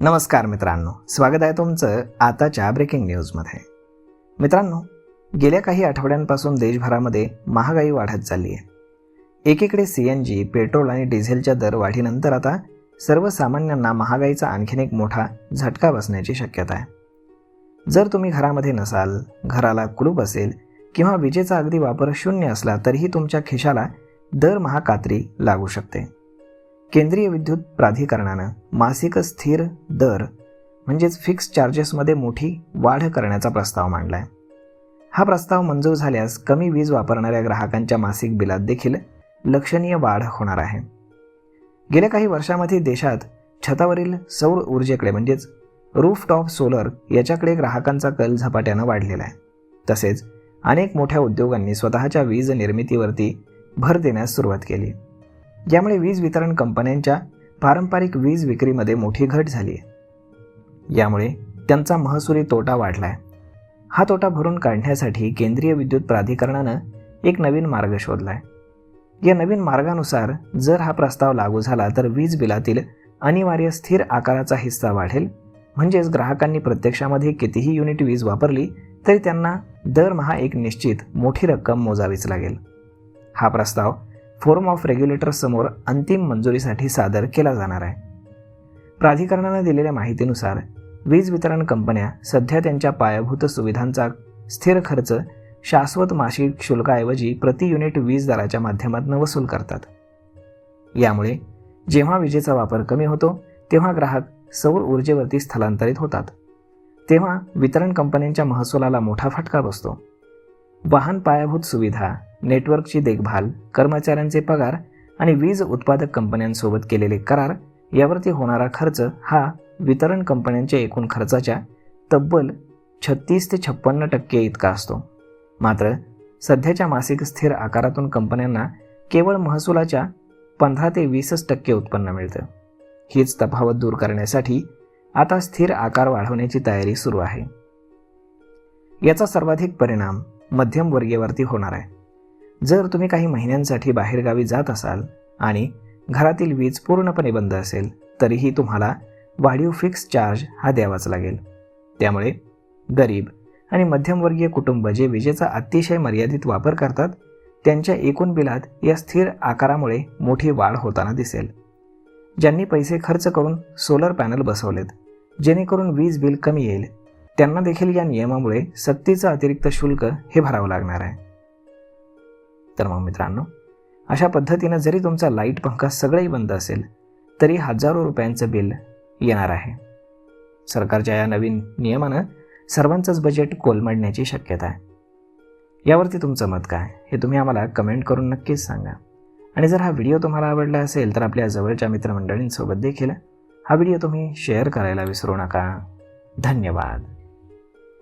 नमस्कार मित्रांनो, स्वागत आहे तुमचं आताच्या ब्रेकिंग न्यूजमध्ये. मित्रांनो, गेल्या काही आठवड्यांपासून देशभरामध्ये महागाई वाढत चालली आहे. एकीकडे CNG, पेट्रोल आणि डिझेलच्या दरवाढीनंतर आता सर्वसामान्यांना महागाईचा आणखीन एक मोठा झटका बसण्याची शक्यता आहे. जर तुम्ही घरामध्ये नसाल, घराला कुलूप असेल किंवा विजेचा अगदी वापर शून्य असला तरीही तुमच्या खिशाला दरमहा कात्री लागू शकते. केंद्रीय विद्युत प्राधिकरणानं मासिक स्थिर दर म्हणजेच फिक्स चार्जेसमध्ये मोठी वाढ करण्याचा प्रस्ताव मांडला आहे. हा प्रस्ताव मंजूर झाल्यास कमी वीज वापरणाऱ्या ग्राहकांच्या मासिक बिलात देखील लक्षणीय वाढ होणार आहे. गेल्या काही वर्षांमध्ये देशात छतावरील सौर ऊर्जेकडे म्हणजेच रूफटॉप सोलर याच्याकडे ग्राहकांचा कल झपाट्यानं वाढलेला आहे. तसेच अनेक मोठ्या उद्योगांनी स्वतःच्या वीज निर्मितीवरती भर देण्यास सुरुवात केली. यामुळे वीज वितरण कंपन्यांच्या पारंपरिक वीज विक्रीमध्ये मोठी घट झाली आहे. यामुळे त्यांचा महसुली तोटा वाढला आहे. हा तोटा भरून काढण्यासाठी केंद्रीय विद्युत प्राधिकरणानं एक नवीन मार्ग शोधला आहे. या नवीन मार्गानुसार जर हा प्रस्ताव लागू झाला तर वीज बिलातील अनिवार्य स्थिर आकाराचा हिस्सा वाढेल. म्हणजेच ग्राहकांनी प्रत्यक्षामध्ये कितीही युनिट वीज वापरली तरी त्यांना दरमहा एक निश्चित मोठी रक्कम मोजावीच लागेल. हा प्रस्ताव फोरम ऑफ रेग्युलेटर समोर अंतिम मंजुरीसाठी सादर केला जाणार आहे. प्राधिकरणाने दिलेल्या माहितीनुसार वीज वितरण कंपन्या सध्या त्यांच्या पायाभूत सुविधांचा स्थिर खर्च शाश्वत मासिक शुल्काऐवजी प्रति युनिट वीज दराच्या माध्यमातून वसूल करतात. यामुळे जेव्हा विजेचा वापर कमी होतो तेव्हा ग्राहक सौर ऊर्जेवरती स्थलांतरित होतात. तेव्हा वितरण कंपन्यांच्या महसुलाला मोठा फटका बसतो. वाहन पायाभूत सुविधा, नेटवर्कची देखभाल, कर्मचाऱ्यांचे पगार आणि वीज उत्पादक कंपन्यांसोबत केलेले करार यावरती होणारा खर्च हा वितरण कंपन्यांच्या एकूण खर्चाच्या तब्बल 36 ते 56% इतका असतो. मात्र सध्याच्या मासिक स्थिर आकारातून कंपन्यांना केवळ महसुलाच्या 15 ते 20% उत्पन्न मिळतं. हीच तफावत दूर करण्यासाठी आता स्थिर आकार वाढवण्याची तयारी सुरू आहे. याचा सर्वाधिक परिणाम मध्यमवर्गीयावरती होणार आहे. जर तुम्ही काही महिन्यांसाठी बाहेरगावी जात असाल आणि घरातील वीज पूर्णपणे बंद असेल तरीही तुम्हाला वाढीव फिक्स चार्ज हा द्यावाच लागेल. त्यामुळे गरीब आणि मध्यमवर्गीय कुटुंब जे विजेचा अतिशय मर्यादित वापर करतात त्यांच्या एकूण बिलात या स्थिर आकारामुळे मोठी वाढ होताना दिसेल. ज्यांनी पैसे खर्च करून सोलर पॅनल बसवलेत जेणेकरून वीज बिल कमी येईल त्यांना देखील या नियमामुळे सक्तीचं अतिरिक्त शुल्क हे भरावं लागणार आहे. तर मग मित्रांनो, अशा पद्धतीनं जरी तुमचा लाईट पंखा सगळंही बंद असेल तरी हजारो रुपयांचं बिल येणार आहे. सरकारच्या या नवीन नियमानं सर्वांचंच बजेट कोलमडण्याची शक्यता आहे. यावरती तुमचं मत काय हे तुम्ही आम्हाला कमेंट करून नक्कीच सांगा. आणि जर हा व्हिडिओ तुम्हाला आवडला असेल तर आपल्या जवळच्या मित्रमंडळींसोबत देखील हा व्हिडिओ तुम्ही शेअर करायला विसरू नका. धन्यवाद.